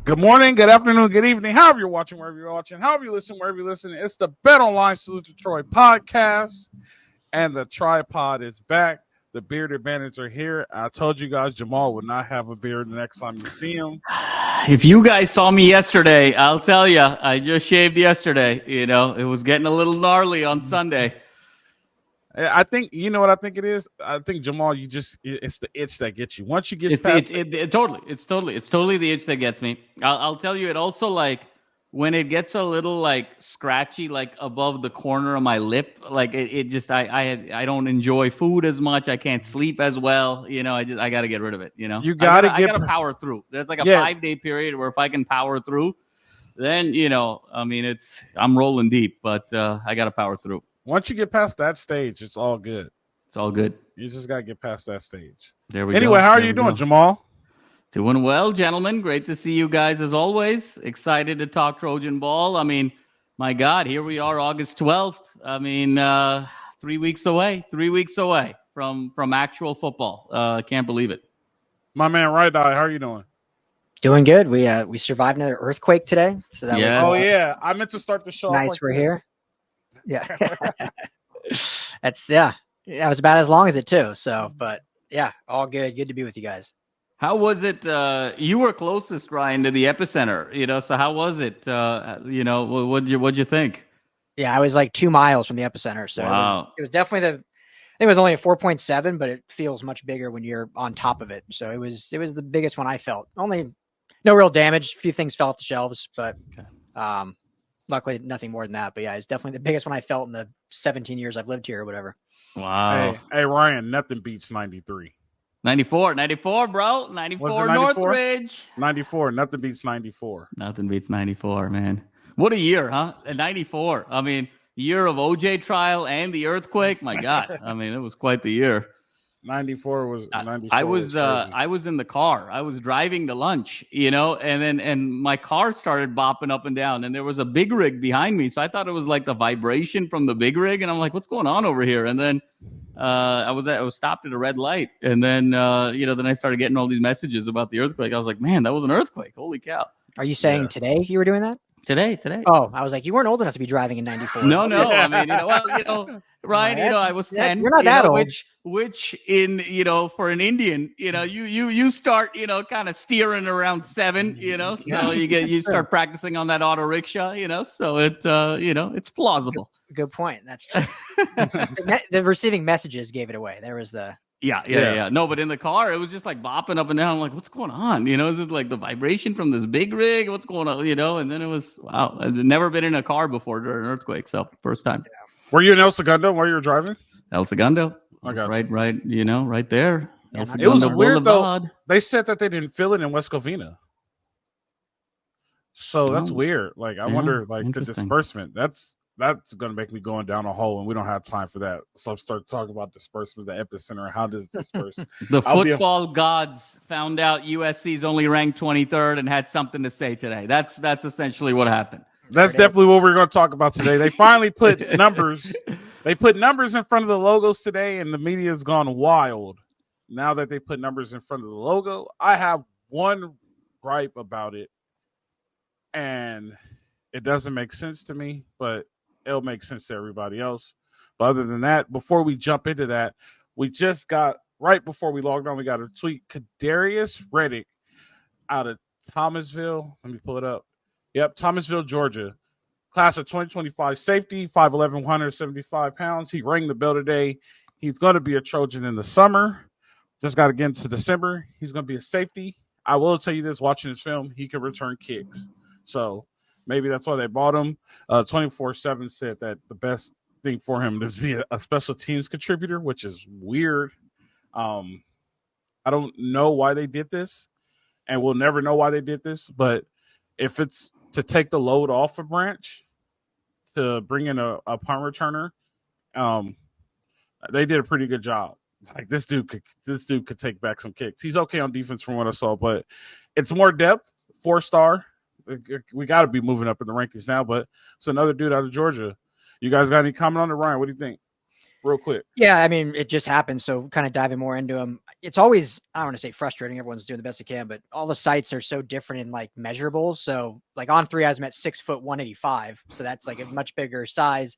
Good morning, good afternoon, good evening, however you're watching, wherever you're watching, however you listen, wherever you're listening. It's the Bet Online Salute to Troy podcast, and the tripod is back. The bearded bandits are here. I told you guys Jamal would not have a beard the next time you see him. If you guys saw me yesterday, I'll tell you, I just shaved yesterday. You know, it was getting a little gnarly on Sunday. I think, you know what I think it is? I think, Jamal, it's the itch that gets you. Once you get It's totally the itch that gets me. I'll tell you, it also, like, when it gets a little, like, scratchy, like, above the corner of my lip, like, I don't enjoy food as much. I can't sleep as well. You know, I got to get rid of it, you know? I gotta power through. There's, like, a 5-day period where if I can power through, then, you know, I mean, I'm rolling deep, but I got to power through. Once you get past that stage, it's all good. It's all good. You just got to get past that stage. There we go. Anyway, how are you doing, Jamal? Doing well, gentlemen. Great to see you guys as always. Excited to talk Trojan ball. I mean, my God, here we are, August 12th. I mean, 3 weeks away. 3 weeks away from actual football. Can't believe it. My man, Right Eye, how are you doing? Doing good. We survived another earthquake today. So that was yeah. I meant to start the show. Nice, like we're here. Yeah. That was about as long as it too. So, but yeah, all good. Good to be with you guys. How was it? You were closest, Ryan, to the epicenter, you know, so how was it? You know, what'd you think? Yeah, I was like 2 miles from the epicenter. So wow. It was definitely I think it was only a 4.7, but it feels much bigger when you're on top of it. So it was the biggest one I felt. Only no real damage. A few things fell off the shelves, but luckily nothing more than that. But yeah, it's definitely the biggest one I felt in the 17 years I've lived here or whatever. Wow. Hey Ryan, nothing beats 93. 94, bro. 94 Northridge. 94. Nothing beats 94. Nothing beats 94, man. What a year, huh? 94. I mean, year of OJ trial and the earthquake. My God. I mean, it was quite the year. 94 was 94. I was in the car. I was driving to lunch, you know, and my car started bopping up and down, and there was a big rig behind me. So I thought it was like the vibration from the big rig, and I'm like, what's going on over here? And then I was stopped at a red light, and then then I started getting all these messages about the earthquake. I was like, man, that was an earthquake. Holy cow. Are you saying today you were doing that? Today. Oh, I was like, you weren't old enough to be driving in 94. No. I mean, Ryan, I was 10. You're not that old. Which in, for an Indian, you start, kind of steering around 7, so you start practicing on that auto rickshaw, so it's plausible. Good point. That's true. The receiving messages gave it away. There was the. Yeah. No, but in the car, it was just like bopping up and down. I'm like, what's going on? Is it like the vibration from this big rig? What's going on? And then it was, wow. I've never been in a car before during an earthquake. So first time. Yeah. Were you in El Segundo while you were driving? El Segundo. I got right, right there. Yeah, it was weird though. They said that they didn't feel it in West Covina. So that's weird. Like, I wonder, like, the disbursement. That's going to make me going down a hole, and we don't have time for that. So I'll start talking about disbursement, the epicenter, how does it disperse? The football gods found out USC's only ranked 23rd and had something to say today. That's essentially what happened. That's definitely what we're going to talk about today. They finally put numbers. They put numbers in front of the logos today, and the media's gone wild. Now that they put numbers in front of the logo, I have one gripe about it, and it doesn't make sense to me, but it'll make sense to everybody else. But other than that, before we jump into that, we just got, right before we logged on, we got a tweet. Kendarius Reddick out of Thomasville. Let me pull it up. Yep, Thomasville, Georgia. Class of 2025 safety, 5'11", 175 pounds. He rang the bell today. He's going to be a Trojan in the summer. Just got to get into December. He's going to be a safety. I will tell you this, watching this film, he can return kicks. So maybe that's why they bought him. 24/7 said that the best thing for him is to be a special teams contributor, which is weird. I don't know why they did this, and we'll never know why they did this. But if it's to take the load off a branch to bring in a punt returner, they did a pretty good job. Like, this dude could take back some kicks. He's okay on defense from what I saw, but it's more depth. 4-star. We got to be moving up in the rankings now, but it's another dude out of Georgia. You guys got any comment on it, Ryan? What do you think? real quick. Yeah, I mean, it just happened. So kind of diving more into them. It's always, I don't want to say frustrating. Everyone's doing the best they can, but all the sites are so different in like measurables. So like On 3 has him at 6'1", 185. So that's like a much bigger size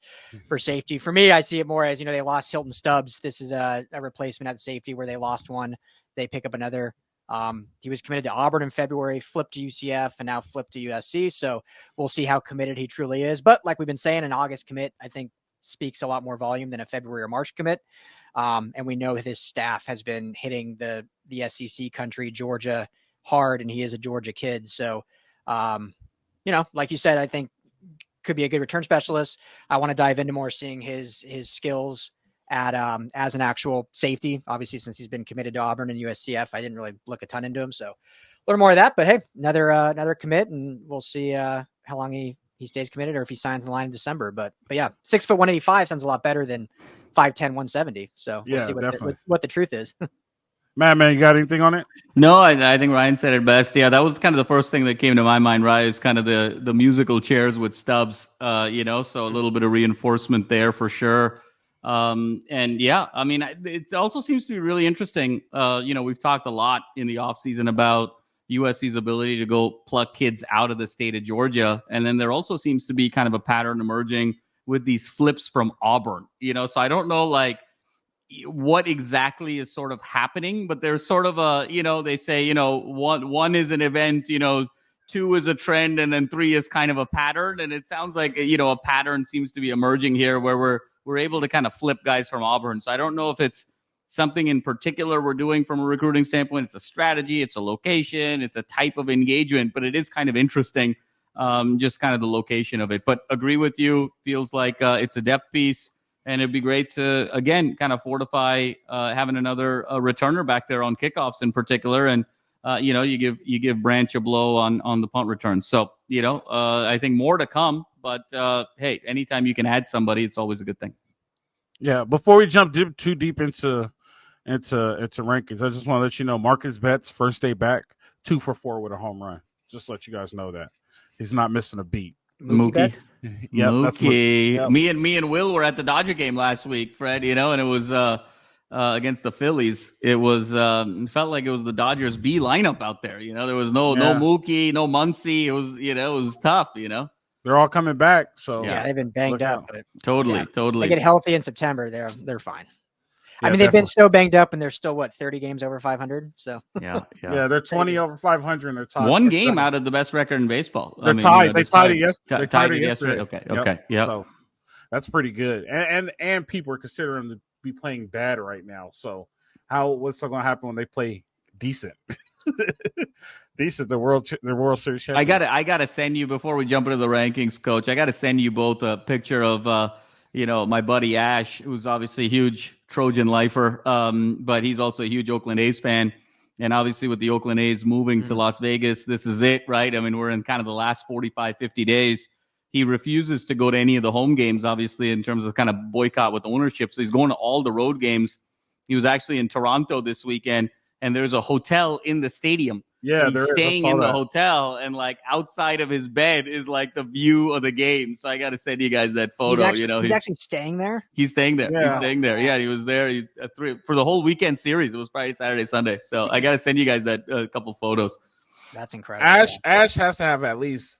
for safety. For me, I see it more as, they lost Hylton Stubbs. This is a replacement at safety where they lost one. They pick up another. He was committed to Auburn in February, flipped to UCF, and now flipped to USC. So we'll see how committed he truly is. But like we've been saying, an August commit, I think, speaks a lot more volume than a February or March commit. And we know his staff has been hitting the SEC country, Georgia, hard, and he is a Georgia kid. So, like you said, I think could be a good return specialist. I want to dive into more seeing his skills at as an actual safety. Obviously, since he's been committed to Auburn and USCF, I didn't really look a ton into him. So a little more of that. But hey, another commit, and we'll see how long he stays committed or if he signs the line in December. But yeah, 6'1", 185 sounds a lot better than 5'10", 170. So we'll see what the truth is. Man, you got anything on it? No, I think Ryan said it best. Yeah, that was kind of the first thing that came to my mind, right? Is kind of the musical chairs with Stubbs, so a little bit of reinforcement there for sure. And yeah, I mean, it also seems to be really interesting. We've talked a lot in the offseason about USC's ability to go pluck kids out of the state of Georgia. And then there also seems to be kind of a pattern emerging with these flips from Auburn, so I don't know what exactly is sort of happening, but there's sort of they say, one is an event, 2 is a trend, and then 3 is kind of a pattern. And it sounds like, a pattern seems to be emerging here where we're able to kind of flip guys from Auburn. So I don't know if it's something in particular we're doing from a recruiting standpoint. It's a strategy, it's a location, it's a type of engagement, but it is kind of interesting, just kind of the location of it. But agree with you, feels like it's a depth piece, and it'd be great to, again, kind of fortify having another returner back there on kickoffs in particular. And, you give Branch a blow on the punt returns. So, I think more to come. But, hey, anytime you can add somebody, it's always a good thing. Yeah, before we jump too deep into rankings, I just want to let you know Marcus Betts, first day back, 2 for 4 with a home run. Just let you guys know that he's not missing a beat. Mookie. Yeah, Mookie. Yep. Me and Will were at the Dodger game last week, Fred, and it was against the Phillies. It was it felt like it was the Dodgers B lineup out there. There was no Mookie, no Muncy. It was tough, They're all coming back, so yeah, they've been banged up. But totally. They get healthy in September, they're fine. Yeah, I mean, they've been so banged up, and they're still 30 games over 500. So yeah, they're 20 over 500. And they're tied. One game out of the best record in baseball. They're tied. They tied it yesterday. Tied it yesterday. Okay, yeah. So that's pretty good. And people are considering them to be playing bad right now. So what's going to happen when they play decent? Decent, the World Series champion. I gotta send you, before we jump into the rankings, Coach, I gotta send you both a picture of my buddy Ash, who's obviously a huge Trojan lifer, but he's also a huge Oakland A's fan. And obviously with the Oakland A's moving to Las Vegas, this is it, right? I mean, we're in kind of the last 45, 50 days. He refuses to go to any of the home games, obviously, in terms of kind of boycott with ownership. So he's going to all the road games. He was actually in Toronto this weekend, and there's a hotel in the stadium. Yeah, so he's staying in the hotel, and outside of his bed is the view of the game. So I got to send you guys that photo. He's actually staying there. He's staying there. Yeah. He's staying there. Yeah, he was there for the whole weekend series. It was Friday, Saturday, Sunday. So I got to send you guys that couple photos. That's incredible. Ash has to have at least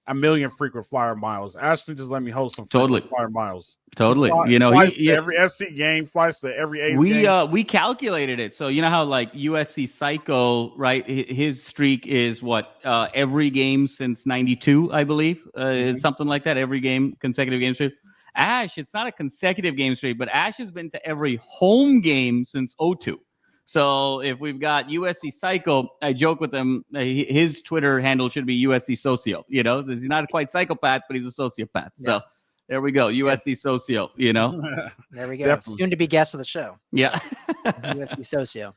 1 million frequent flyer miles. Ashton just let me host some flyer miles. Totally. Flies to every SC game, flies to every A's game. We calculated it. So you know how USC Psycho, right? His streak is every game since 92, I believe. It's something like that. Every game, consecutive game streak. Ash, it's not a consecutive game streak, but Ash has been to every home game since 02. So if we've got USC Psycho, I joke with him, his Twitter handle should be USC Socio, he's not quite psychopath, but he's a sociopath. Yeah. So there we go. USC Socio, There we go. Definitely. Soon to be guest of the show. Yeah. USC Socio.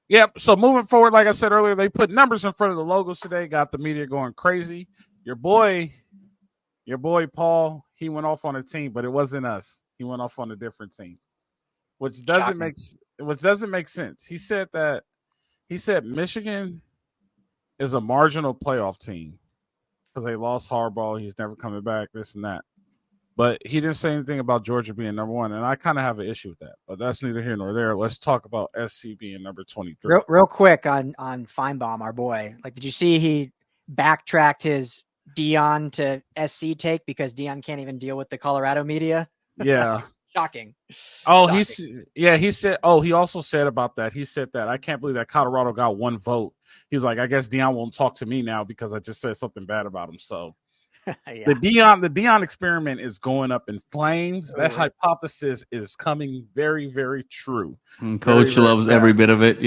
Yep. So moving forward, like I said earlier, they put numbers in front of the logos today, got the media going crazy. Your boy Paul, he went off on a team, but it wasn't us. He went off on a different team, which doesn't make sense. He said Michigan is a marginal playoff team because they lost Harbaugh. He's never coming back, this and that. But he didn't say anything about Georgia being number 1, and I kind of have an issue with that. But that's neither here nor there. Let's talk about SC being number 23. Real quick on Feinbaum, our boy. Like, did you see he backtracked his Dion to SC take because Dion can't even deal with the Colorado media? Yeah. Shocking. Oh, Shocking. he said, he also said about that. He said that I can't believe that Colorado got 1 vote. He was like, I guess Dion won't talk to me now because I just said something bad about him. So Yeah. the Dion experiment is going up in flames. That hypothesis is coming very, very true. Coach loves every bit of it.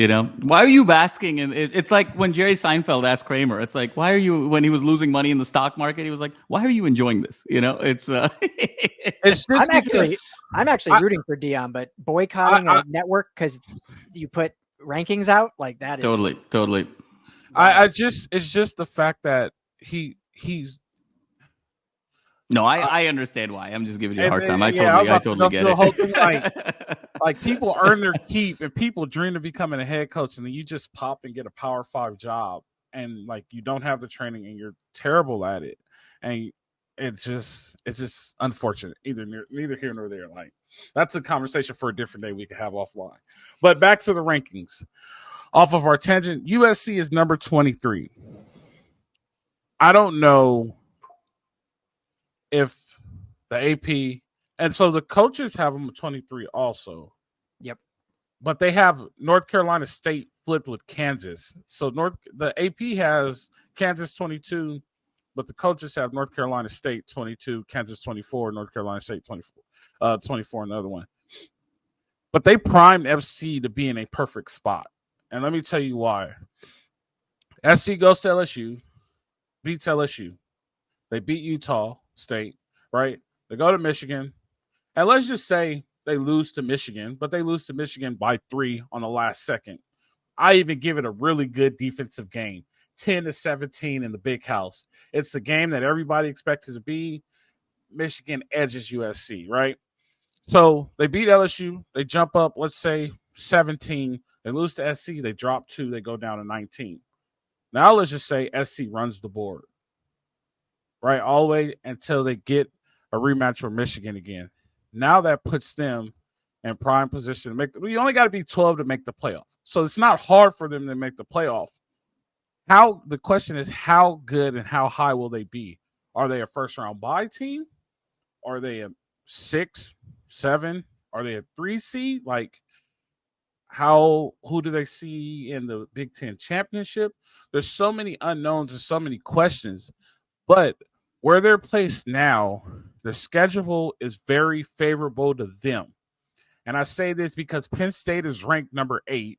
Why are you basking? And it's like when Jerry Seinfeld asked Kramer, it's like, why are you, when he was losing money in the stock market, he was like, why are you enjoying this? It's I'm actually rooting for Dion, but boycotting a network because you put rankings out like that is totally. It's just the fact that he's. No, I understand why. I'm just giving you a hard time. I totally get it. Like people earn their keep and people dream of becoming a head coach, and then you just pop and get a Power 5 job, and like you don't have the training and you're terrible at it, and it's just unfortunate. Neither here nor there. Like that's a conversation for a different day we can have offline. But back to the rankings. Off of our tangent, USC is number 23. I don't know if the AP, and so the coaches have them at 23 also. Yep. But they have North Carolina State flipped with Kansas. So the AP has Kansas 22, but the coaches have North Carolina State 22, Kansas 24, North Carolina State 24, 24 in the other one. But they primed FC to be in a perfect spot. And let me tell you why. SC goes to LSU, beats LSU. They beat Utah State, right? They go to Michigan. And let's just say they lose to Michigan, but they lose to Michigan by 3 on the last second. I even give it a really good defensive game, 10-17 in the big house. It's a game that everybody expected to be. Michigan edges USC, right? So they beat LSU. They jump up, let's say, 17. They lose to SC. They drop 2. They go down to 19. Now let's just say SC runs the board, right, all the way until they get a rematch with Michigan again. Now that puts them in prime position to make. You only got to be 12 to make the playoff, so it's not hard for them to make the playoff. The question is, how good and how high will they be? Are they a first round bye team? Are they a 6, 7? Are they a 3 seed? Like, who do they see in the Big Ten championship? There's so many unknowns and so many questions, but where they're placed now, the schedule is very favorable to them. And I say this because Penn State is ranked number 8,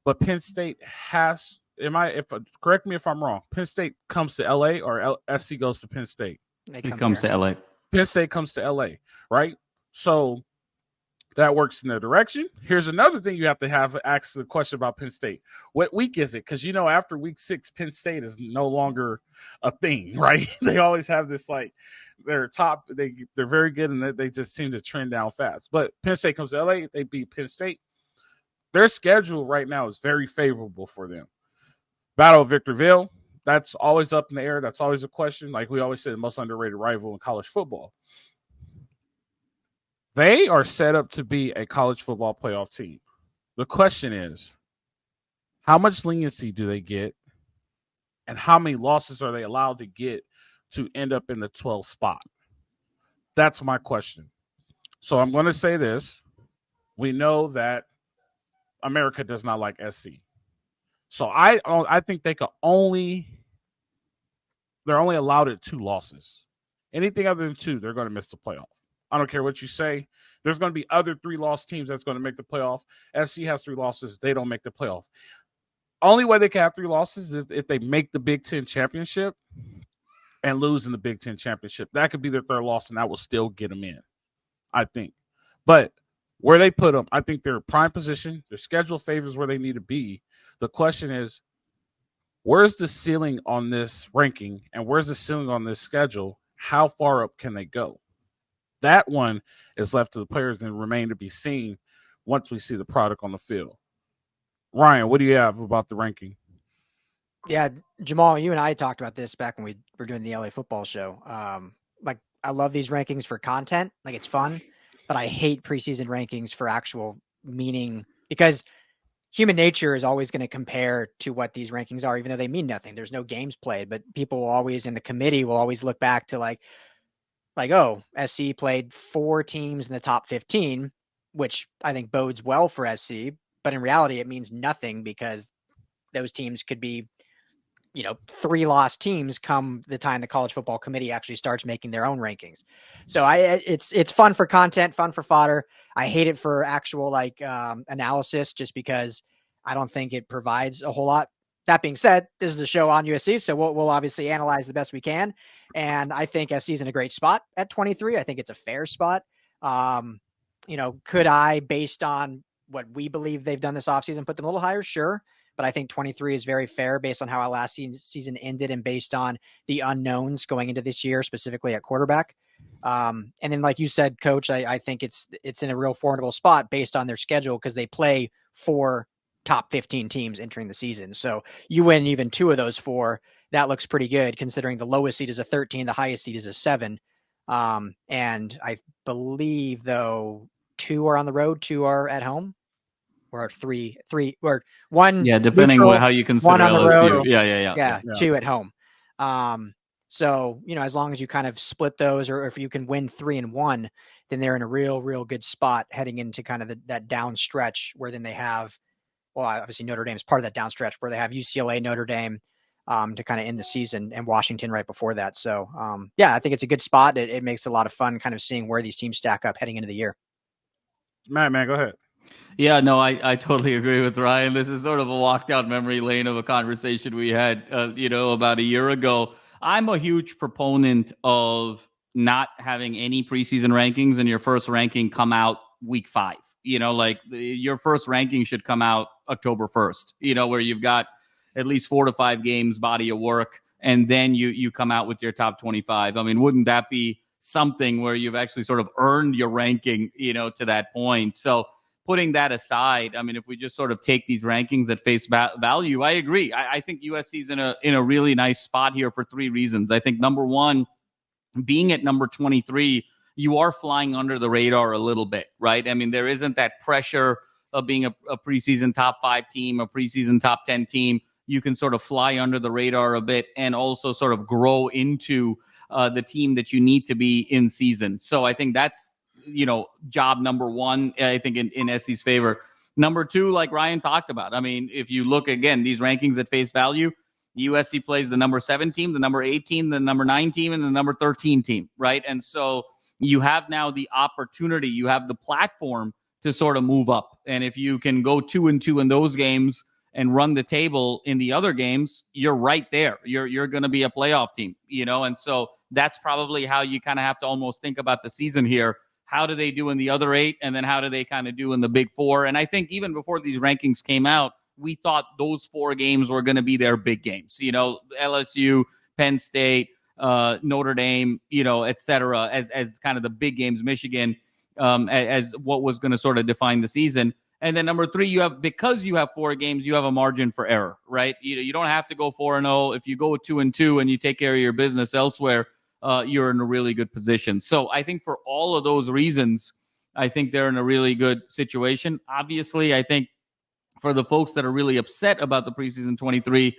but Penn State has, correct me if I'm wrong, Penn State comes to LA or SC goes to Penn State? It comes to LA. Penn State comes to LA, right? So that works in their direction. Here's another thing you have to ask the question about Penn State. What week is it? Because, after week 6, Penn State is no longer a thing, right? They always have this, like, they're top. They're very good, and they just seem to trend down fast. But Penn State comes to LA. They beat Penn State. Their schedule right now is very favorable for them. Battle of Victorville, that's always up in the air. That's always a question. Like we always say, the most underrated rival in college football. They are set up to be a college football playoff team. The question is, how much leniency do they get, and how many losses are they allowed to get to end up in the 12th spot? That's my question. So I'm going to say this. We know that America does not like SC. So I think they're only allowed at 2 losses. Anything other than 2, they're going to miss the playoff. I don't care what you say. There's going to be other 3-loss teams that's going to make the playoff. SC has 3 losses. They don't make the playoff. Only way they can have 3 losses is if they make the Big Ten championship and lose in the Big Ten championship. That could be their 3rd loss, and that will still get them in, I think. But where they put them, I think they're in prime position. Their schedule favors where they need to be. The question is, where's the ceiling on this ranking, and where's the ceiling on this schedule? How far up can they go? That one is left to the players and remain to be seen once we see the product on the field. Ryan, what do you have about the ranking? Yeah, Jamal, you and I talked about this back when we were doing the LA football show. Like, I love these rankings for content. Like, it's fun, but I hate preseason rankings for actual meaning, because human nature is always going to compare to what these rankings are, even though they mean nothing. There's no games played, but people will always, in the committee, will always look back to like, oh, SC played 4 teams in the top 15, which I think bodes well for SC. But in reality, it means nothing, because those teams could be, 3 lost teams come the time the college football committee actually starts making their own rankings. So it's fun for content, fun for fodder. I hate it for actual analysis, just because I don't think it provides a whole lot. That being said, this is a show on USC, so we'll obviously analyze the best we can. And I think SC is in a great spot at 23. I think it's a fair spot. Could I, based on what we believe they've done this offseason, put them a little higher? Sure. But I think 23 is very fair based on how our last season ended, and based on the unknowns going into this year, specifically at quarterback. And then, like you said, Coach, I think it's in a real formidable spot based on their schedule, because they play 4 top 15 teams entering the season. So you win even 2 of those 4. That looks pretty good, considering the lowest seed is a 13, the highest seed is a 7. And I believe, though, 2 are on the road, 2 are at home. Or 3 or 1. Yeah, depending on how you consider 1 on the LSU. road. Yeah. 2 at home. So, as long as you kind of split those, or if you can win 3 and 1, then they're in a real good spot heading into kind of that down stretch, where then they have, well, obviously Notre Dame is part of that down stretch, where they have UCLA, Notre Dame to kind of end the season, and Washington right before that. So, I think it's a good spot. It makes it a lot of fun kind of seeing where these teams stack up heading into the year. Man, go ahead. Yeah, no, I totally agree with Ryan. This is sort of a walk down memory lane of a conversation we had, about a year ago. I'm a huge proponent of not having any preseason rankings and your first ranking come out week 5. Your first ranking should come out October 1st, where you've got at least 4 to 5 games, body of work, and then you come out with your top 25. I mean, wouldn't that be something where you've actually sort of earned your ranking, to that point? So, putting that aside, I mean, if we just sort of take these rankings at face value, I agree. I think USC's in a really nice spot here for 3 reasons. I think number one, being at number 23, you are flying under the radar a little bit, right? I mean, there isn't that pressure of being a preseason top 5 team, a preseason top 10 team. You can sort of fly under the radar a bit and also sort of grow into the team that you need to be in season. So I think that's, job number one, I think in SC's favor. Number 2, like Ryan talked about, I mean, if you look again, these rankings at face value, USC plays the number 7 team, the number 8 team, the number 9 team, and the number 13 team, right? And so you have now the opportunity, you have the platform to sort of move up. And if you can go 2-2 in those games and run the table in the other games, you're right there. You're going to be a playoff team, and so that's probably how you kind of have to almost think about the season here. How do they do in the other 8? And then how do they kind of do in the big 4? And I think even before these rankings came out, we thought those 4 games were going to be their big games. LSU, Penn State, Notre Dame, et cetera, as kind of the big games, Michigan, as what was going to sort of define the season. And then number 3, because you have 4 games, you have a margin for error, right? You don't have to go 4-0. If you go 2-2 and you take care of your business elsewhere, you're in a really good position. So I think for all of those reasons, I think they're in a really good situation. Obviously, I think for the folks that are really upset about the preseason 23,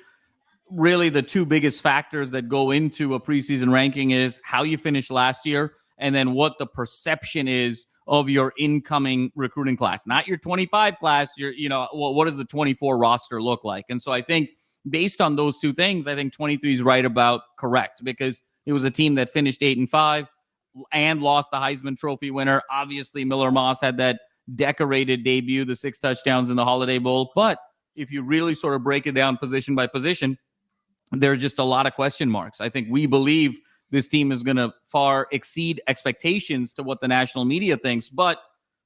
really the 2 biggest factors that go into a preseason ranking is how you finished last year, and then what the perception is of your incoming recruiting class. Not your 25 class, what does the 24 roster look like? And so I think based on those 2 things, I think 23 is right about correct, because it was a team that finished 8-5 and lost the Heisman Trophy winner. Obviously, Miller Moss had that decorated debut, the 6 touchdowns in the Holiday Bowl. But if you really sort of break it down position by position, there's just a lot of question marks. I think we believe this team is going to far exceed expectations to what the national media thinks. But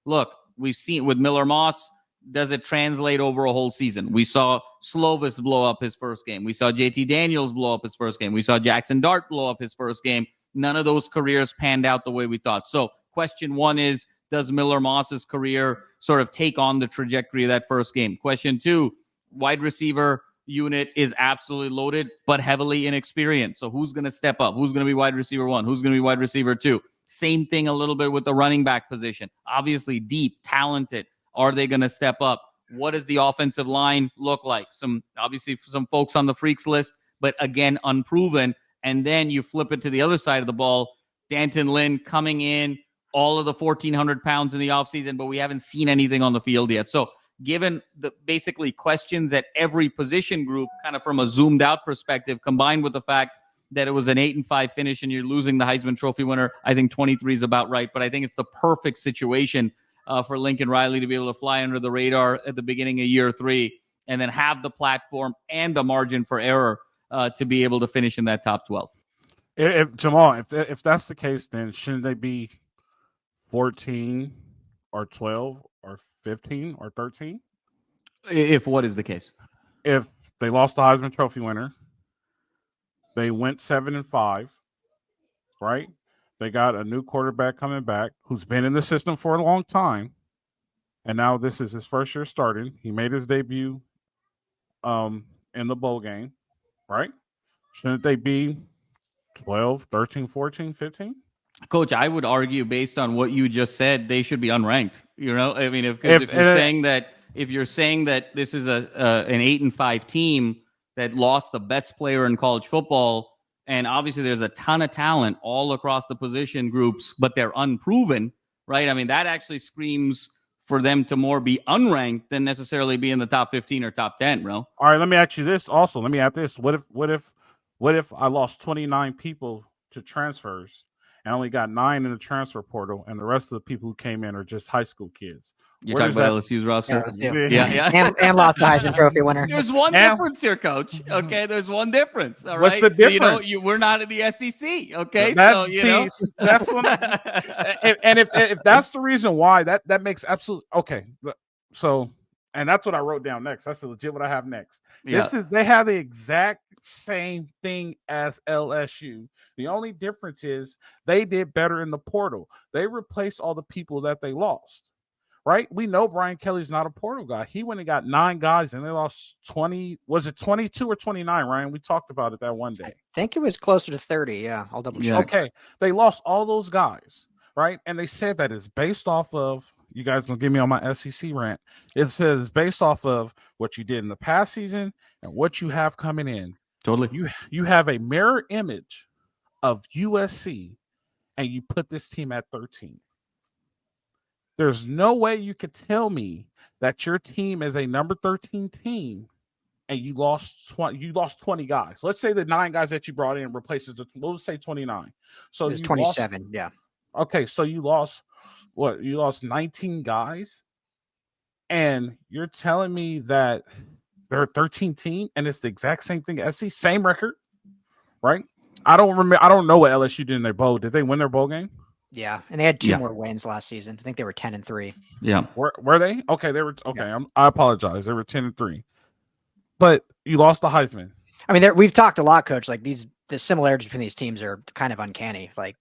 look, we've seen with Miller Moss, does it translate over a whole season? We saw Slovis blow up his first game. We saw JT Daniels blow up his first game. We saw Jackson Dart blow up his first game. None of those careers panned out the way we thought. So question 1 is, does Miller Moss's career sort of take on the trajectory of that first game? Question 2, wide receiver, unit is absolutely loaded, but heavily inexperienced. So who's going to step up? Who's going to be wide receiver 1? Who's going to be wide receiver 2? Same thing a little bit with the running back position. Obviously deep, talented. Are they going to step up? What does the offensive line look like? Some folks on the freaks list, but again, unproven. And then you flip it to the other side of the ball. D'Anton Lynn coming in, all of the 1,400 pounds in the offseason, but we haven't seen anything on the field yet. So given the basically questions at every position group, kind of from a zoomed out perspective, combined with the fact that it was an 8-5 finish and you're losing the Heisman Trophy winner, I think 23 is about right. But I think it's the perfect situation for Lincoln Riley to be able to fly under the radar at the beginning of year 3 and then have the platform and the margin for error to be able to finish in that top 12. Jamal, if that's the case, then shouldn't they be 14 or 12 or 15 or 13? If what is the case? If they lost the Heisman Trophy winner, they went 7-5, right? They got a new quarterback coming back who's been in the system for a long time, and now this is his first year starting. He made his debut in the bowl game, right? Shouldn't they be 12, 13, 14, 15? Coach, I would argue based on what you just said, they should be unranked. You know, I mean, if you're saying that this is an 8-5 team that lost the best player in college football, and obviously there's a ton of talent all across the position groups, but they're unproven, right? I mean, that actually screams for them to more be unranked than necessarily be in the top 15 or top 10, bro. All right, let me ask you this also. Let me add this. What if I lost 29 people to transfers? I only got 9 in the transfer portal, and the rest of the people who came in are just high school kids. You're talking about LSU's roster? Yeah. And lost the Heisman Trophy winner. There's one difference here, Coach. Okay, there's one difference. All right. What's the difference? We're not in the SEC. Okay, that's what and if that's the reason why, that makes absolute okay. So, and that's what I wrote down next. That's legit what I have next. Yeah. They have the exact same thing as LSU. The only difference is they did better in the portal. They replaced all the people that they lost. Right? We know Brian Kelly's not a portal guy. He went and got 9 guys and they lost 20. Was it 22 or 29, Ryan? We talked about it that one day. I think it was closer to 30. Yeah, I'll double check. Okay. They lost all those guys, right? And they said that it's based off of, you guys going to give me on my SEC rant. It says it's based off of what you did in the past season and what you have coming in. Totally. You have a mirror image of USC and you put this team at 13. There's no way you could tell me that your team is a number 13 team and you lost 20 guys. Let's say the 9 guys that you brought in replaces we'll say 29. So it's 27, yeah. Okay, so you lost what? You lost 19 guys, and you're telling me that they're a 13 team and it's the exact same thing as SC, same record, right? I don't know what LSU did in their bowl. Did they win their bowl game? Yeah, and they had 2 more wins last season. I think they were 10-3. Yeah, were they? Okay, they were. Okay, yeah. I apologize. They were 10-3, but you lost the Heisman. I mean, we've talked a lot, Coach. Like the similarities between these teams are kind of uncanny. Like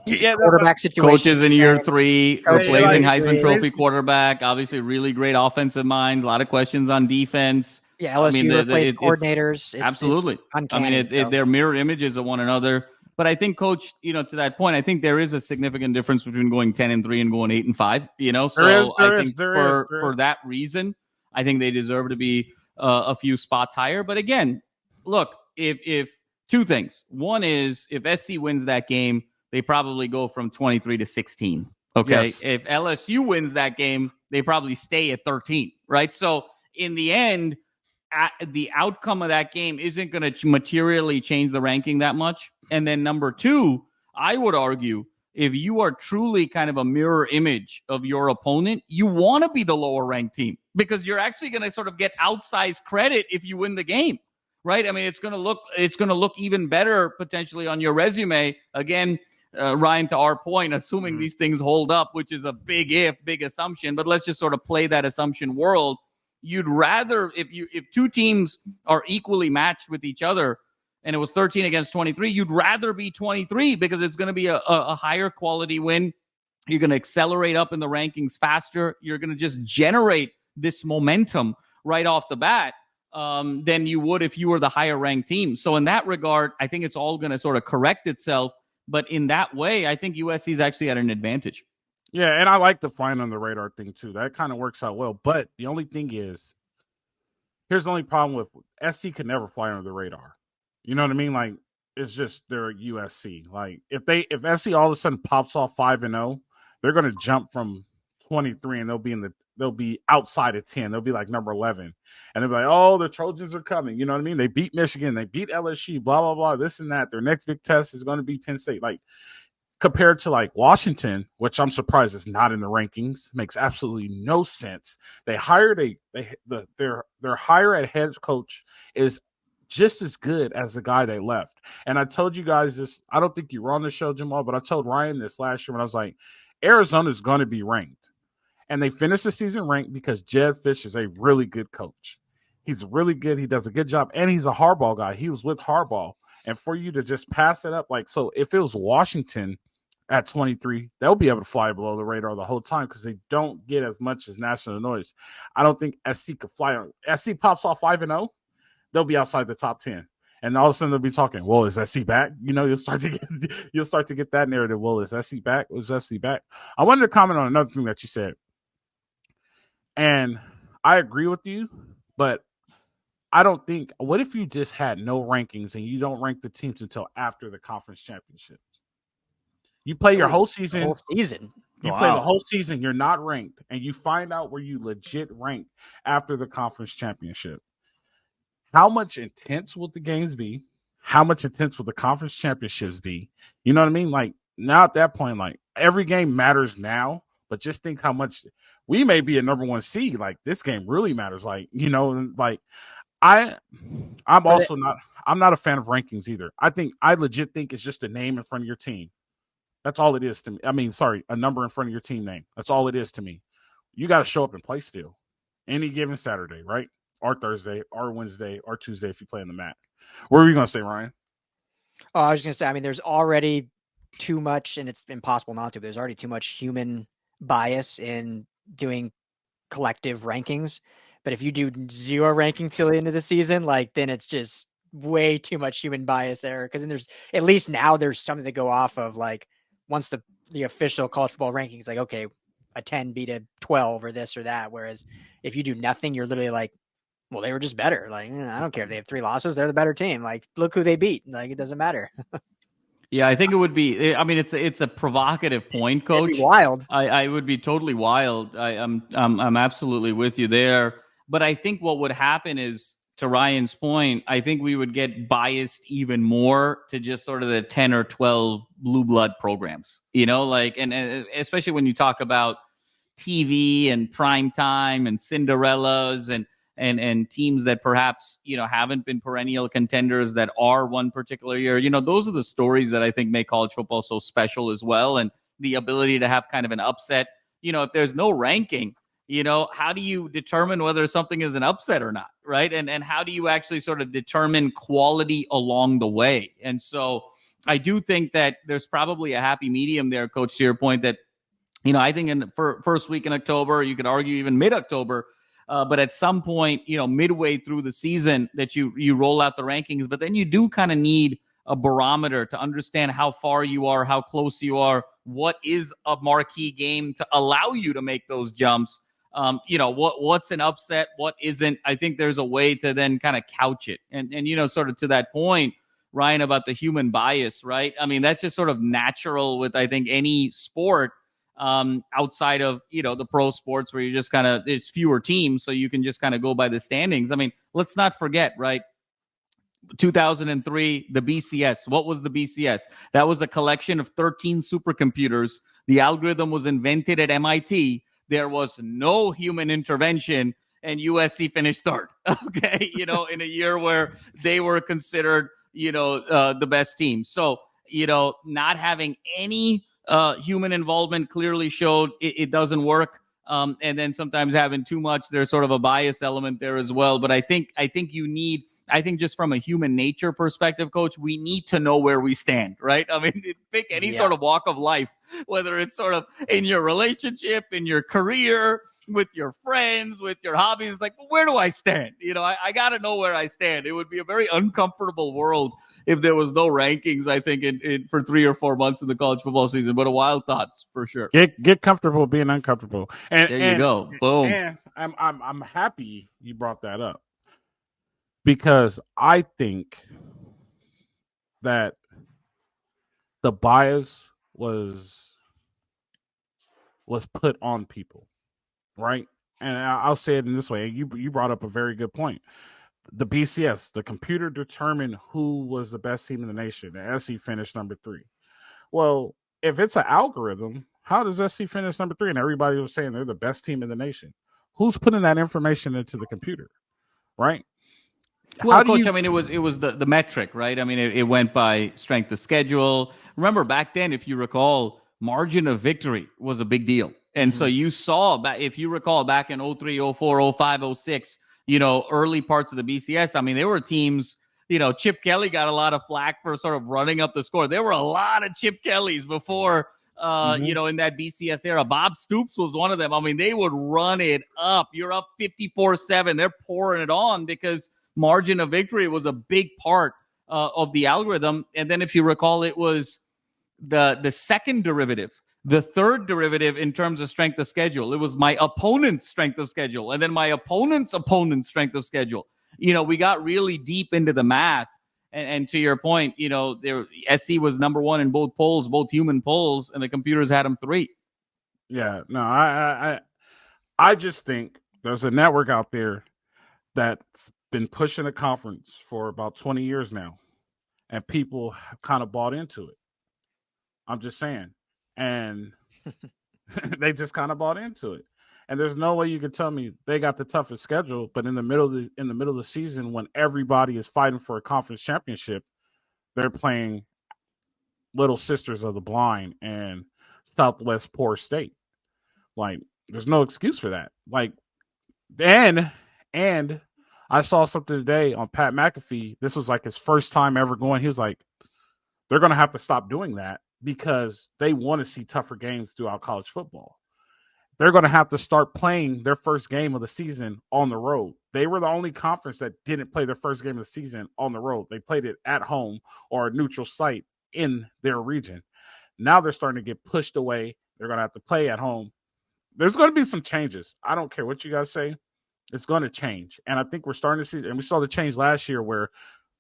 quarterback situation. Coaches in year 3, replacing Heisman Trophy quarterback. Obviously, really great offensive minds. A lot of questions on defense. Yeah, LSU replaced coordinators. Absolutely. It's uncanny, I mean, they're mirror images of one another. But I think, Coach, to that point, I think there is a significant difference between going 10-3 and going 8-5. So I think for that reason, I think they deserve to be a few spots higher. But again, look, if 2 things. One is if SC wins that game, they probably go from 23 to 16. Okay, yes. If LSU wins that game, they probably stay at 13. Right. So in the end, the outcome of that game isn't going to materially change the ranking that much. And then number 2, I would argue if you are truly kind of a mirror image of your opponent, you want to be the lower ranked team because you're actually going to sort of get outsized credit if you win the game, right? I mean, it's going to look even better potentially on your resume. Again, Ryan, to our point, assuming these things hold up, which is a big assumption, but let's just sort of play that assumption world. You'd rather, if 2 teams are equally matched with each other and it was 13 against 23, you'd rather be 23 because it's going to be a higher quality win. You're going to accelerate up in the rankings faster. You're going to just generate this momentum right off the bat. than you would if you were the higher ranked team. So in that regard, I think it's all going to sort of correct itself. But in that way, I think USC is actually at an advantage. Yeah, and I like the flying on the radar thing too. That kind of works out well. But the only thing is, here's the only problem with SC could never fly under the radar. You know what I mean? Like, it's just they're USC. Like, if SC all of a sudden pops off 5-0, they're going to jump from 23 and they'll be outside of 10. They'll be like number 11. And they'll be like, oh, the Trojans are coming. You know what I mean? They beat Michigan. They beat LSU, blah, blah, blah, this and that. Their next big test is going to be Penn State. Like, compared to like Washington, which I'm surprised is not in the rankings, makes absolutely no sense. They hired their hire at head coach is just as good as the guy they left. And I told you guys this, I don't think you were on the show, Jamal, but I told Ryan this last year when I was like, Arizona's going to be ranked. And they finished the season ranked because Jed Fish is a really good coach. He's really good. He does a good job. And he's a Harbaugh guy. He was with Harbaugh. And for you to just pass it up, like, so if it was Washington at 23, they'll be able to fly below the radar the whole time because they don't get as much as national noise. I don't think SC could fly. SC pops off 5-0, they'll be outside the top 10. And all of a sudden they'll be talking, well, is SC back? You know, you'll start to get that narrative. Well, is SC back? Was SC back? I wanted to comment on another thing that you said. And I agree with you, but I don't think, what if you just had no rankings and you don't rank the teams until after the conference championships? You play your whole season. You play the whole season. You're not ranked, and you find out where you legit rank after the conference championship. How much intense will the games be? How much intense will the conference championships be? You know what I mean? Like, now at that point, like, every game matters now, but just think how much we may be a number one seed. Like, this game really matters. Like, you know, like I'm not a fan of rankings either. I legit think it's just a name in front of your team. That's all it is to me. I mean, sorry, a number in front of your team name. That's all it is to me. You got to show up and play still. Any given Saturday, right? Or Thursday, or Wednesday, or Tuesday if you play in the MAC. What were you going to say, Ryan? Oh, I was just going to say, I mean, there's already too much, and it's impossible not to, but there's already too much human bias in doing collective rankings. But if you do zero ranking till the end of the season, like, then it's just way too much human bias there. Because then there's, at least now there's something to go off of, like, once the official college football rankings, like, okay, a 10 beat a 12 or this or that. Whereas if you do nothing, you're literally like, well, they were just better. Like, I don't care if they have 3 losses. They're the better team. Like, look who they beat. Like, it doesn't matter. Yeah, I think it would be, I mean, it's a provocative point, Coach. It'd be wild. I would be totally wild. I'm absolutely with you there. But I think what would happen is, to Ryan's point, I think we would get biased even more to just sort of the 10 or 12 blue blood programs, you know, like, and especially when you talk about TV and prime time and Cinderellas and teams that perhaps, you know, haven't been perennial contenders that are one particular year. You know, those are the stories that I think make college football so special as well. And the ability to have kind of an upset, you know, if there's no ranking, you know, how do you determine whether something is an upset or not, right? And how do you actually sort of determine quality along the way? And so I do think that there's probably a happy medium there, Coach, to your point that, you know, I think in the first week in October, you could argue even mid-October, but at some point, you know, midway through the season that you roll out the rankings, but then you do kind of need a barometer to understand how far you are, how close you are, what is a marquee game to allow you to make those jumps. You know, what's an upset, what isn't. I think there's a way to then kind of couch it. And you know, sort of to that point, Ryan, about the human bias, right? I mean, that's just sort of natural with, I think, any sport outside of, you know, the pro sports where you just kind of, it's fewer teams, so you can just kind of go by the standings. I mean, let's not forget, right? 2003, the BCS. What was the BCS? That was a collection of 13 supercomputers. The algorithm was invented at MIT. There was no human intervention, and USC finished third. Okay, you know, in a year where they were considered, you know, the best team. So, you know, not having any human involvement clearly showed it doesn't work. And then sometimes having too much, there's sort of a bias element there as well. But I think you need I think just from a human nature perspective, Coach, we need to know where we stand, right? I mean, pick any sort of walk of life, whether it's sort of in your relationship, in your career, with your friends, with your hobbies. Like, where do I stand? I got to know where I stand. It would be a very uncomfortable world if there was no rankings, I think, in for 3 or 4 months in the college football season. But a wild thoughts for sure. Get comfortable being uncomfortable. And there you go. Boom. And I'm happy you brought that up, because I think that the bias was put on people, right? And I'll say it in this way. You brought up a very good point. The BCS, the computer determined who was the best team in the nation. The SC finished number 3. Well, if it's an algorithm, how does SC finish number 3? And everybody was saying they're the best team in the nation. Who's putting that information into the computer, right? Well, Coach, I mean, it was the metric, right? I mean, it went by strength of schedule. Remember, back then, if you recall, margin of victory was a big deal. And so you saw, if you recall, back in 03, 04, 05, 06, early parts of the BCS, I mean, there were teams, Chip Kelly got a lot of flack for sort of running up the score. There were a lot of Chip Kellys before, in that BCS era. Bob Stoops was one of them. I mean, they would run it up. You're up 54-7. They're pouring it on because margin of victory was a big part of the algorithm. And then if you recall, it was the second derivative. The third derivative in terms of strength of schedule. It was my opponent's strength of schedule and then my opponent's strength of schedule. We got really deep into the math. And to your point, SC was number 1 in both polls, both human polls, and the computers had them 3. Yeah, no, I just think there's a network out there that's been pushing a conference for about 20 years now, and people have kind of bought into it. I'm just saying. And they just kind of bought into it. And there's no way you can tell me they got the toughest schedule, but in the middle of the season, when everybody is fighting for a conference championship, they're playing Little Sisters of the Blind and Southwest Poor State. Like, there's no excuse for that. Like, and I saw something today on Pat McAfee. This was like his first time ever going. He was like, they're going to have to stop doing that because they want to see tougher games throughout college football. They're going to have to start playing their first game of the season on the road. They were the only conference that didn't play their first game of the season on the road. They played it at home or a neutral site in their region. Now they're starting to get pushed away. They're going to have to play at home. There's going to be some changes. I don't care what you guys say. It's going to change. And I think we're starting to see, and we saw the change last year where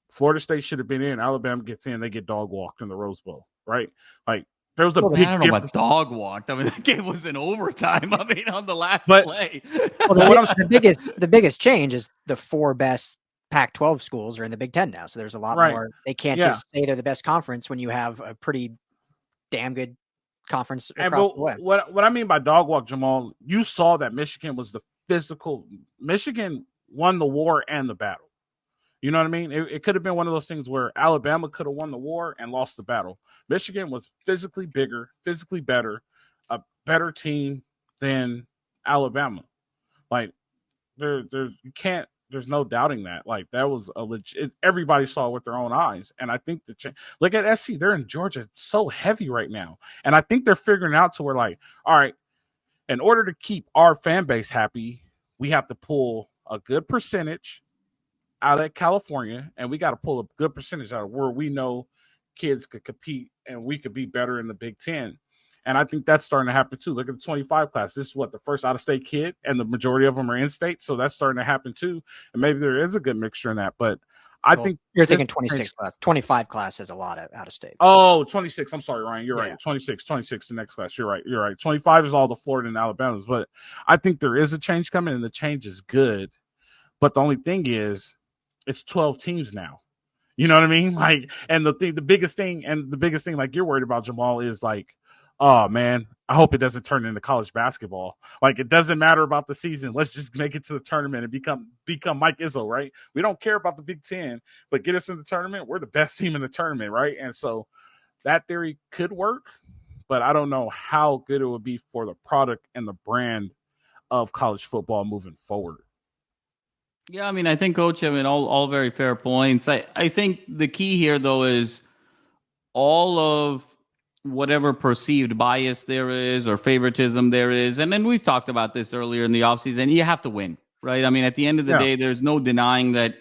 Florida State should have been in. Alabama gets in. They get dog walked in the Rose Bowl, right? Like, there was a big I don't know about dog walked. I mean, that game was in overtime. I mean, on the last play. Well, the biggest change is the 4 best Pac-12 schools are in the Big Ten now. So there's a lot more. They can't just say they're the best conference when you have a pretty damn good conference across the way. What I mean by dog walk, Jamal, you saw that Michigan was the physical. Michigan won the war and the battle. You know what I mean? It could have been one of those things where Alabama could have won the war and lost the battle. Michigan was physically bigger, physically better, a better team than Alabama. Like, there's no doubting that. Like, that was a legit. Everybody saw it with their own eyes. And I think look at SC. They're in Georgia so heavy right now. And I think they're figuring out to where, like, all right, in order to keep our fan base happy, we have to pull a good percentage out of California, and we got to pull a good percentage out of where we know kids could compete and we could be better in the Big Ten. And I think that's starting to happen too. Look at the 25 class. This is the first out-of-state kid, and the majority of them are in-state. So that's starting to happen too. And maybe there is a good mixture in that. But I think you're thinking 26 class. 25 class has a lot of out-of-state. Oh, 26. I'm sorry, Ryan. You're right. 26, the next class. You're right. 25 is all the Florida and Alabamas. But I think there is a change coming, and the change is good. But the only thing is, it's 12 teams now. You know what I mean? Like, and the biggest thing, like you're worried about, Jamal, is like, oh man, I hope it doesn't turn into college basketball. Like, it doesn't matter about the season. Let's just make it to the tournament and become Mike Izzo, right? We don't care about the Big Ten, but get us in the tournament. We're the best team in the tournament, right? And so that theory could work, but I don't know how good it would be for the product and the brand of college football moving forward. Yeah, I mean, I think, Coach, I mean, all very fair points. I think the key here, though, is all of whatever perceived bias there is or favoritism there is. And then we've talked about this earlier in the offseason. You have to win, right? I mean, at the end of the day, there's no denying that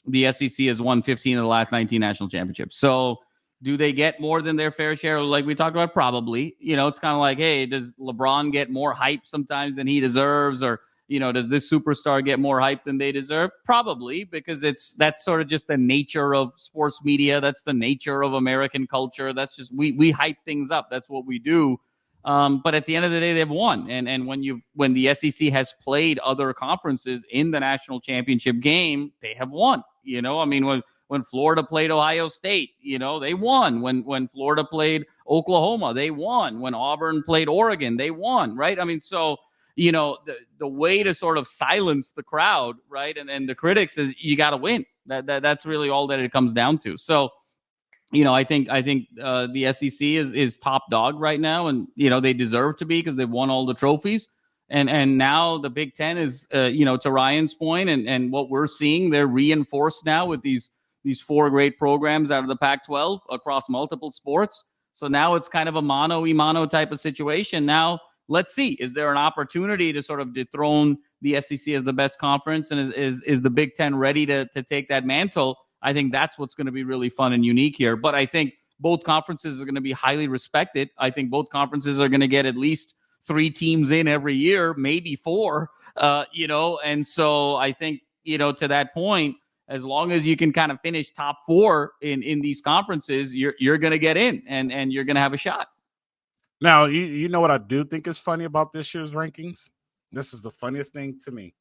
the SEC has won 15 of the last 19 national championships. So do they get more than their fair share? Like we talked about, probably. It's kind of like, hey, does LeBron get more hype sometimes than he deserves? Or, does this superstar get more hype than they deserve? Probably, because that's sort of just the nature of sports media. That's the nature of American culture. That's just, we hype things up. That's what we do. But at the end of the day, they've won. And when the SEC has played other conferences in the national championship game, they have won. I mean, when Florida played Ohio State, they won. When Florida played Oklahoma, they won. When Auburn played Oregon, they won, right? I mean, so, the way to sort of silence the crowd, right, and the critics is you got to win. That's really all that it comes down to. So, I think the SEC is top dog right now, and they deserve to be because they've won all the trophies. And now the Big Ten is, to Ryan's point, and what we're seeing, they're reinforced now with these 4 great programs out of the Pac-12 across multiple sports. So now it's kind of a mano-a-mano type of situation. Now, let's see, is there an opportunity to sort of dethrone the SEC as the best conference, and is the Big Ten ready to take that mantle? I think that's what's going to be really fun and unique here. But I think both conferences are going to be highly respected. I think both conferences are going to get at least 3 teams in every year, maybe 4, and so I think, to that point, as long as you can kind of finish top 4 in these conferences, you're going to get in and you're going to have a shot. Now, you know what I do think is funny about this year's rankings? This is the funniest thing to me.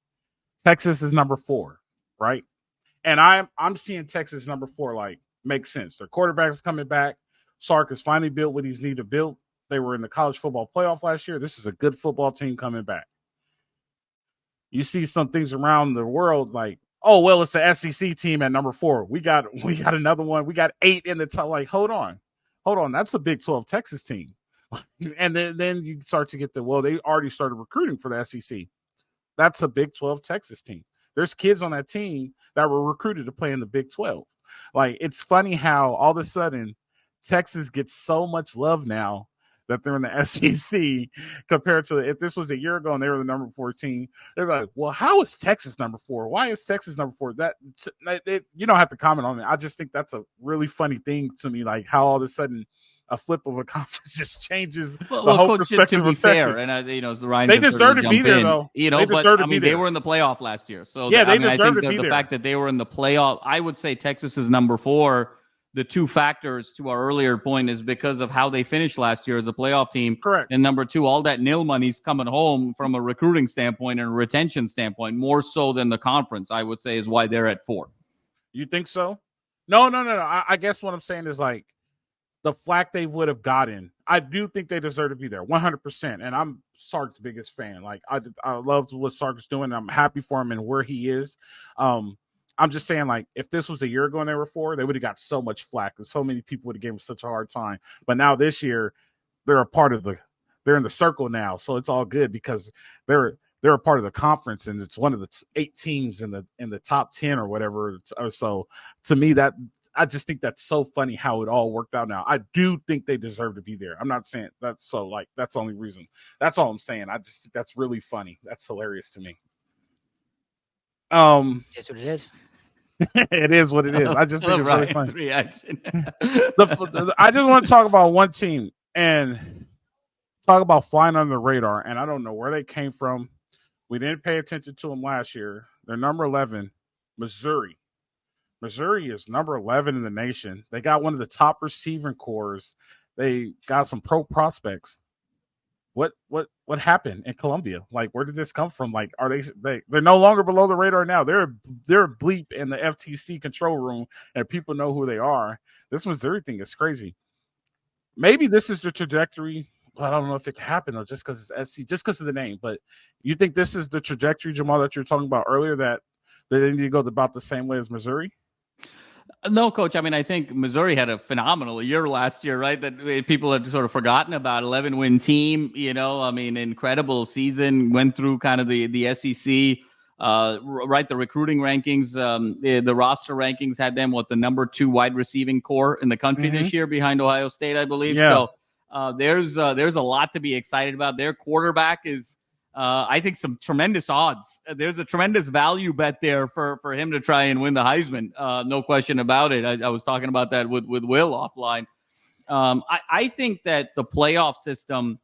Texas is number 4, right? And I'm seeing Texas number 4 like makes sense. Their quarterback is coming back. Sark has finally built what he's needed to build. They were in the college football playoff last year. This is a good football team coming back. You see some things around the world like, oh, well, it's the SEC team at number 4. We got another one. We got 8 in the top. Like, hold on. That's a Big 12 Texas team. And then you start to get they already started recruiting for the SEC. That's a Big 12 Texas team. There's kids on that team that were recruited to play in the Big 12. Like, it's funny how all of a sudden Texas gets so much love now that they're in the SEC compared to if this was a year ago and they were the number 14. They're like, well, how is Texas number 4? Why is Texas number 4? You don't have to comment on it. I just think that's a really funny thing to me, like how all of a sudden a flip of a conference just changes the whole Coach, perspective of Texas. And as Ryan, they deserve to be there, though. They were in the playoff last year, so yeah, I think the fact that they were in the playoff, I would say Texas is number 4. The 2 factors to our earlier point is because of how they finished last year as a playoff team. Correct. And number 2, all that nil money's coming home from a recruiting standpoint and a retention standpoint, more so than the conference, I would say, is why they're at 4. You think so? No. I guess what I'm saying is like the flack they would have gotten. I do think they deserve to be there 100%. And I'm Sark's biggest fan. Like I love what Sark is doing. I'm happy for him and where he is. I'm just saying, like, if this was a year ago and they were 4, they would have got so much flack and so many people would have given them such a hard time. But now this year, they're in the circle now, so it's all good because they're a part of the conference and it's one of the 8 teams in the top 10 or whatever. So to me, that I just think that's so funny how it all worked out now. I do think they deserve to be there. I'm not saying that's so like that's the only reason. That's all I'm saying. I just think that's really funny. That's hilarious to me. It's what it is. It is what it is. I just think it's really funny. Reaction. I just want to talk about one team and talk about flying under the radar. And I don't know where they came from. We didn't pay attention to them last year. They're number 11, Missouri. Missouri is number 11 in the nation. They got one of the top receiving cores. They got some pro prospects. What happened in Columbia? Like, where did this come from? Like, are they're no longer below the radar now? They're a bleep in the FTC control room, and people know who they are. This Missouri thing is crazy. Maybe this is the trajectory. Well, I don't know if it can happen though, just because it's SC, just because of the name. But you think this is the trajectory, Jamal, that you were talking about earlier, that they need to go about the same way as Missouri? No, Coach. I mean, I think Missouri had a phenomenal year last year, right? That people had sort of forgotten about. 11-win team, I mean, incredible season. Went through kind of the SEC right, the recruiting rankings, the roster rankings had them the number 2 wide receiving core in the country this year behind Ohio State, I believe. Yeah. So there's a lot to be excited about. Their quarterback is, I think, some tremendous odds. There's a tremendous value bet there for him to try and win the Heisman. No question about it. I was talking about that with Will offline. I think that the playoff system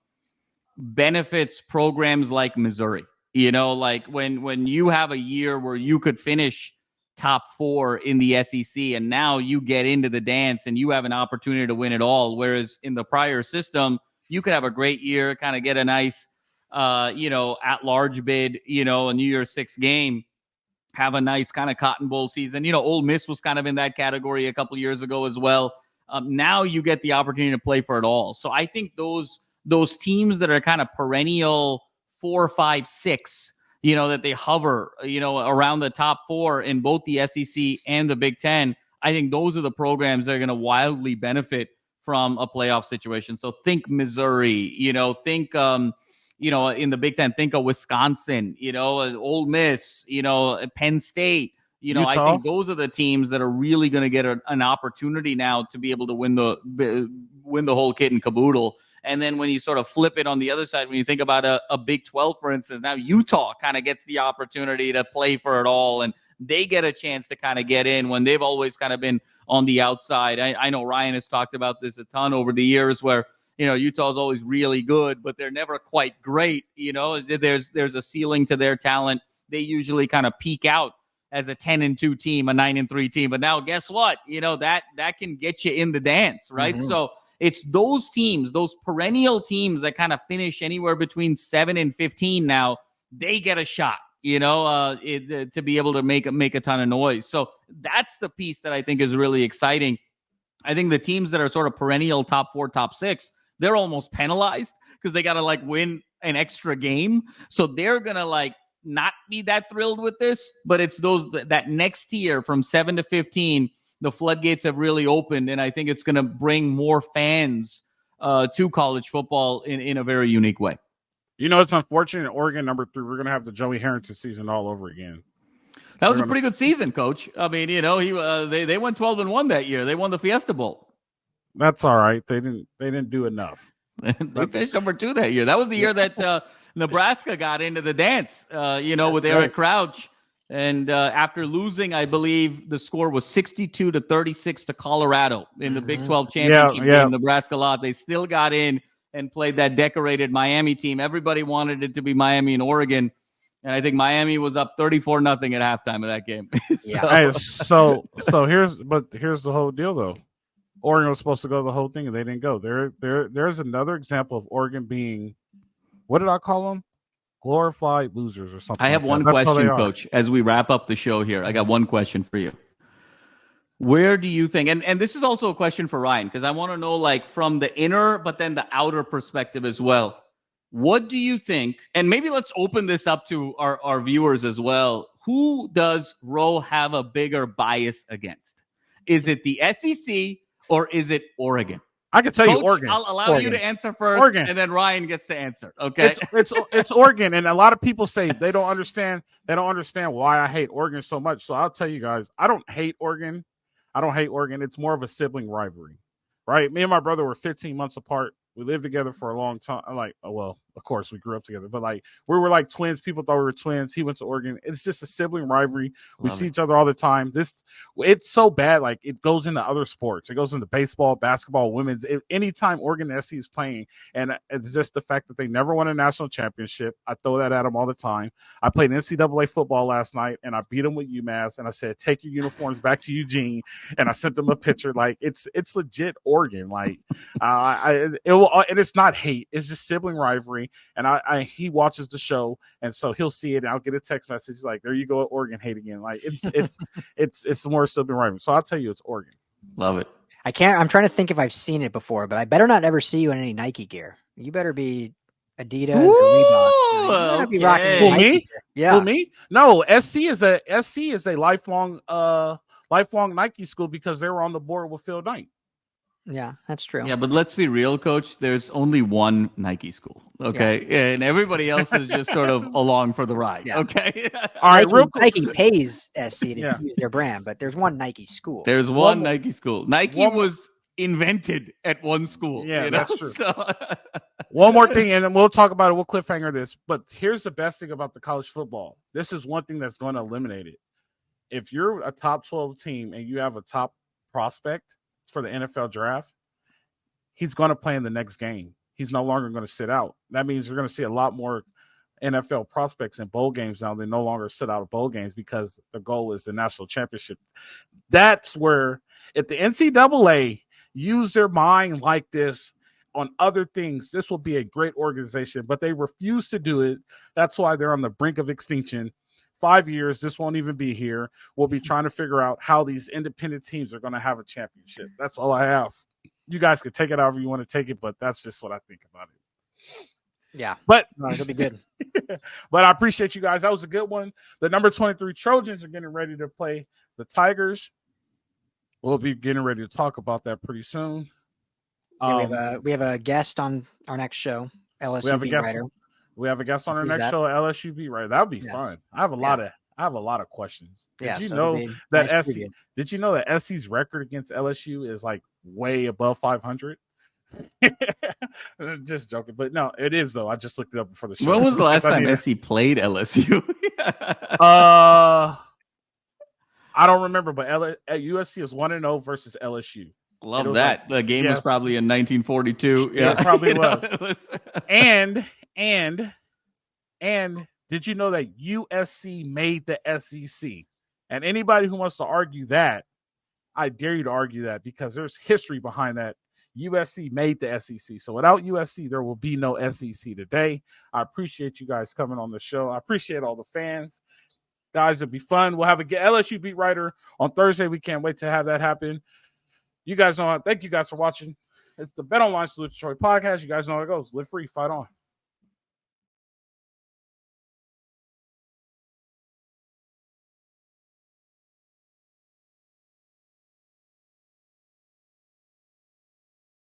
benefits programs like Missouri. Like when you have a year where you could finish top 4 in the SEC and now you get into the dance and you have an opportunity to win it all. Whereas in the prior system, you could have a great year, kind of get a nice, at-large bid, a New Year's Six game, have a nice kind of Cotton Bowl season. Ole Miss was kind of in that category a couple years ago as well. Now you get the opportunity to play for it all. So I think those teams that are kind of perennial 4, 5, 6, that they hover, around the top 4 in both the SEC and the Big Ten, I think those are the programs that are going to wildly benefit from a playoff situation. So think Missouri, think, in the Big Ten, think of Wisconsin, Ole Miss, Penn State. I think those are the teams that are really going to get an opportunity now to be able to win the whole kit and caboodle. And then when you sort of flip it on the other side, when you think about a Big 12, for instance, now Utah kind of gets the opportunity to play for it all, and they get a chance to kind of get in when they've always kind of been on the outside. I know Ryan has talked about this a ton over the years where, Utah's always really good, but they're never quite great. There's a ceiling to their talent. They usually kind of peak out as a 10-2 team, a 9-3 team. But now guess what? That can get you in the dance, right? Mm-hmm. So it's those teams, those perennial teams that kind of finish anywhere between 7 and 15 now, they get a shot, to be able to make a ton of noise. So that's the piece that I think is really exciting. I think the teams that are sort of perennial top 4, top 6, they're almost penalized because they got to win an extra game. So they're going to not be that thrilled with this, but it's that next tier from 7 to 15, the floodgates have really opened, and I think it's going to bring more fans to college football in a very unique way. It's unfortunate. Oregon, number 3, we're going to have the Joey Harrington season all over again. That was a pretty good season, Coach. I mean, they went 12-1 that year. They won the Fiesta Bowl. That's all right. They didn't do enough. They finished number 2 that year. That was the year that Nebraska got into the dance, with Eric Crouch. And after losing, I believe the score was 62-36 to Colorado in the Big 12 championship game, Nebraska lot. They still got in and played that decorated Miami team. Everybody wanted it to be Miami and Oregon. And I think Miami was up 34-0 at halftime of that game. So here's the whole deal, though. Oregon was supposed to go the whole thing, and they didn't go. There's another example of Oregon being, what did I call them? Glorified losers or something. I have one question, Coach, as we wrap up the show here. I got one question for you. Where do you think, and this is also a question for Ryan, because I want to know, from the inner, but then the outer perspective as well. What do you think, and maybe let's open this up to our viewers as well. Who does Roe have a bigger bias against? Is it the SEC or is it Oregon? I can tell Coach, you Oregon. I'll allow Oregon. you to answer first, Oregon. And then Ryan gets to answer. Okay, it's Oregon, and a lot of people say they don't understand. They don't understand why I hate Oregon so much. So I'll tell you guys, I don't hate Oregon. It's more of a sibling rivalry, right? Me and my brother were 15 months apart. We lived together for a long time. Of course, we grew up together, but we were like twins. People thought we were twins. He went to Oregon. It's just a sibling rivalry. We see each other all the time. It's so bad. It goes into other sports. It goes into baseball, basketball, women's. Anytime Oregon SC is playing, and it's just the fact that they never won a national championship. I throw that at them all the time. I played NCAA football last night, and I beat them with UMass. And I said, "Take your uniforms back to Eugene." And I sent them a picture. It's legit Oregon. And it's not hate. It's just sibling rivalry. And he watches the show, and so he'll see it, and I'll get a text message there you go, Oregon hate again. It's more sibling rivalry. So I'll tell you, it's Oregon. Love it. I'm trying to think if I've seen it before, but I better not ever see you in any Nike gear. You better be Adidas or Reebok. You better be rocking Nike me? Gear. Yeah. Who, me? No, SC is a lifelong Nike school because they were on the board with Phil Knight. Yeah, that's true. Yeah, but let's be real, Coach. There's only one Nike school, okay? Yeah. And everybody else is just sort of along for the ride, okay? All right, real quick. Nike pays SC to use their brand, but there's one Nike school. There's one Nike school. Nike was invented at one school. Yeah, that's true. So... One more thing, and then we'll talk about it. We'll cliffhanger this. But here's the best thing about the college football. This is one thing that's going to eliminate it. If you're a top 12 team and you have a top prospect for the NFL draft, he's going to play in the next game. He's no longer going to sit out. That means you're going to see a lot more NFL prospects in bowl games now. They no longer sit out of bowl games because the goal is the national championship. That's where, if the NCAA use their mind like this on other things, this will be a great organization, but they refuse to do it. That's why they're on the brink of extinction. 5 years, this won't even be here. We'll be trying to figure out how these independent teams are going to have a championship. That's all I have. You guys can take it however you want to take it, but that's just what I think about it. Yeah, but it'll be good. But I appreciate you guys. That was a good one. The number 23 Trojans are getting ready to play the Tigers. We'll be getting ready to talk about that pretty soon. We have a guest on our next show, LSU beat writer. We have a guest on our next show, LSU beat writer. That would be fun. I have a lot of questions. Did you know that SC? Did you know that SC's record against LSU is like way above 500? Just joking, but no, it is though. I just looked it up before the show. When was the last time SC played LSU? I don't remember, but USC is 1-0 versus LSU. Love that. Like, the game was probably in 1942. Yeah, it probably was. And did you know that USC made the SEC? And anybody who wants to argue that, I dare you to argue that, because there's history behind that. USC made the SEC. So without USC, there will be no SEC today. I appreciate you guys coming on the show. I appreciate all the fans. Guys, it'll be fun. We'll have a LSU beat writer on Thursday. We can't wait to have that happen. You guys know. Thank you guys for watching. It's the Bet Online Salute Detroit podcast. You guys know how it goes. Live free, fight on.